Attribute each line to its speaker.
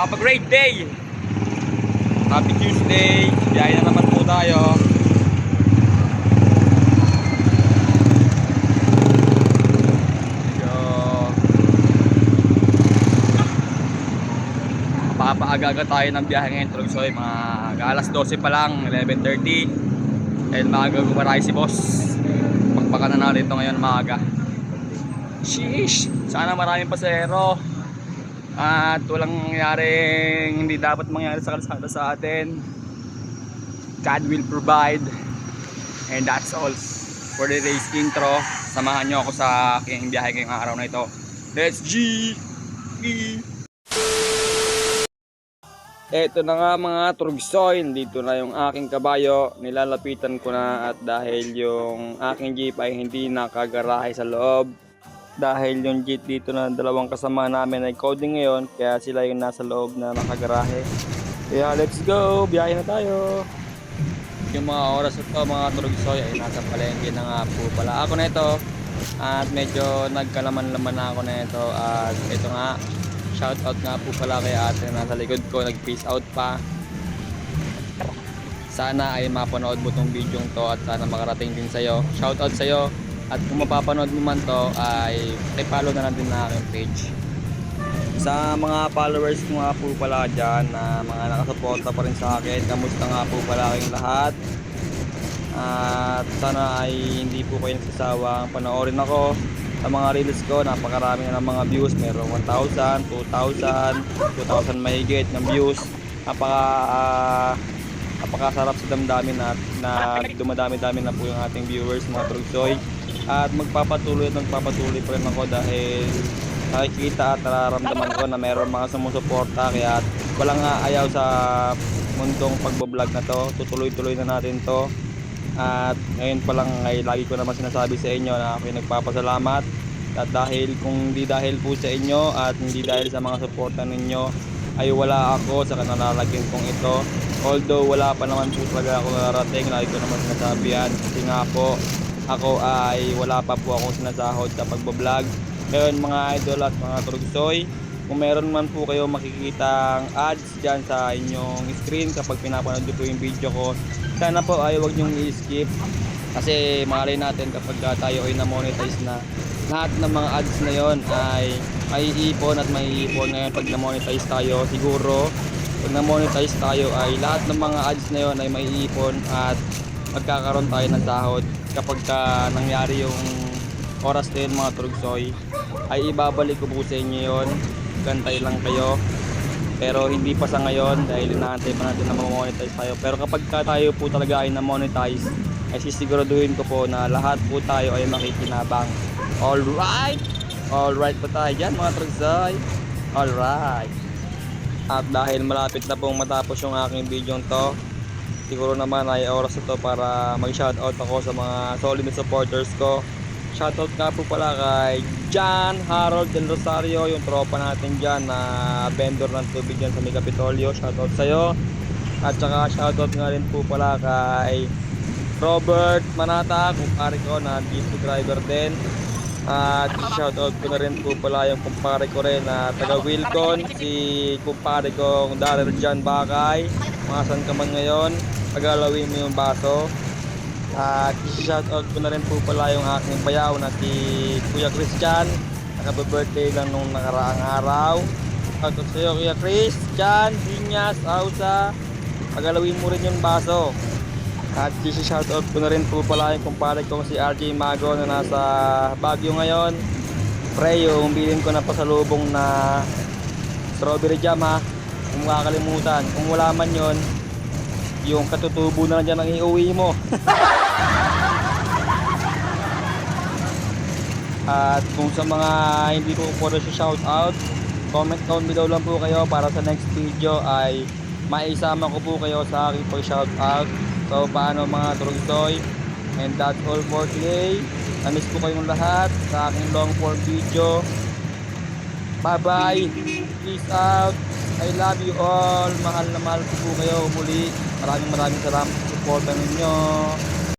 Speaker 1: Have a great day! Happy Tuesday! Biyahe na naman po tayo. Napakaaga tayo ng biyahe ngayon, Trogsoy. Mga alas 12 pa lang, 11:30. Dahil maaga gumaray si boss. Pakpakan na natin ito ngayon maaga. Sheesh! Sana maraming pasahero. At walang mangyaring hindi dapat mangyari sa kalsada sa atin. God will provide. And that's all for the today's intro. Samahan nyo ako sa aking biyahe ngayong araw na ito. Let's G! Eto na nga mga Trogsoy, dito na yung aking kabayo. Nilalapitan ko na at dahil yung aking jeep ay hindi nakagarahe sa loob. Dahil yung jeep dito na dalawang kasama namin ay coding ngayon, kaya sila yung nasa loob na nakagarahe. Kaya let's go, biyahe na tayo. Yung mga oras ito mga Trogsoy ay nasa palengke na nga po pala ako na ito. At medyo nagkalaman-laman na ako na ito. At ito nga, shoutout nga po pala kay ate na nasa likod ko, nag-peace out pa. Sana ay mapanood mo tong video to at sana makarating din sa'yo. Shoutout sa'yo. At kung mapapanood mo man to ay i-follow na lang din na aking page. Sa mga followers ko nga po pala dyan na mga nakasuporta pa rin sa akin, kamusta nga po pala kayong lahat. At sana ay hindi po kayo nagsasawang panoorin ako sa mga reels ko. Napakarami na ng mga views, merong 1,000, 2,000 mahigit ng views. Napakasarap sa damdamin na dumadami-dami na po yung ating viewers mga Trogsoy. At magpapatuloy pa rin ako dahil nakikita at nararamdaman ko na meron mga sumusuporta, kaya walang ayaw sa mundong pagbablog na to. Tutuloy-tuloy na natin to. At ngayon pa lang ay lagi ko naman sinasabi sa inyo na ako'y nagpapasalamat. At dahil kung hindi dahil po sa inyo at hindi dahil sa mga suporta ninyo ay wala ako sa kanalalagyan kong ito. Although wala pa naman po talaga ako nararating, lagi ko naman sinasabi yan kasi nga po ako ay wala pa po akong sinasahod sa pagbablog. Ngayon mga idol at mga Trogsoy, kung meron man po kayo makikitang ads dyan sa inyong screen kapag pinapanood nyo po yung video ko, sana po ay huwag nyong i-skip. Kasi malay natin kapag tayo ay na-monetize na, lahat ng mga ads na yon ay maiipon at maiipon. Ngayon pag na-monetize tayo, siguro pag na-monetize tayo ay lahat ng mga ads na yon ay maiipon at magkakaroon tayo ng sahod. Kapag nangyari yung oras na yun mga Trogsoy, ay ibabalik ko po sa inyo yun. Gantay lang kayo. Pero hindi pa sa ngayon dahil inaantay pa natin na ma-monetize tayo. Pero kapag tayo po talaga ay na-monetize, ay sisiguraduhin ko po na lahat po tayo ay makikinabang. Alright! Alright po tayo dyan mga Trogsoy. Alright! At dahil malapit na pong matapos yung aking video to, siguro naman ay oras ito para mag-shoutout ako sa mga solid supporters ko. Shoutout nga po pala kay John Harold Del Rosario, yung tropa natin dyan na vendor ng tubig dyan sa Mega Pitolyo. Shoutout sa'yo. At saka shoutout nga rin po pala kay Robert Manata, kumpare ko na diesel driver din. At shoutout ko na rin po pala yung kumpare ko rin na taga Wilcon, si kumpare ko Daryl John Bakay. Mga saan ka man ngayon, pagalawin mo yung baso. At shoutout ko na rin po pala yung aking bayaw na si Kuya Christian, naka-birthday lang nung nakaraang araw. Shoutout sa iyo Kuya Christian, Dinyas, Ausa, pagalawin mo rin yung baso. At shoutout ko na rin po pala yung kumpare ko si RJ Mago na nasa Baguio ngayon. Pre, yung bilhin ko na pasalubong na strawberry jam ha, kung makakalimutan. Kung wala man yon, yung katutubo na dyan ang iuwi mo. At kung sa mga hindi ko po siya shoutout, comment down below lang po kayo para sa next video ay maisama ko po kayo sa aking pag-shoutout. So paano mga Trogsoy? And that's all for today. Namiss ko kayong lahat sa aking long form video. Bye bye. Peace out. I love you all. Mahal na mahal ko po kayo muli. Maraming salamat sa support ninyo.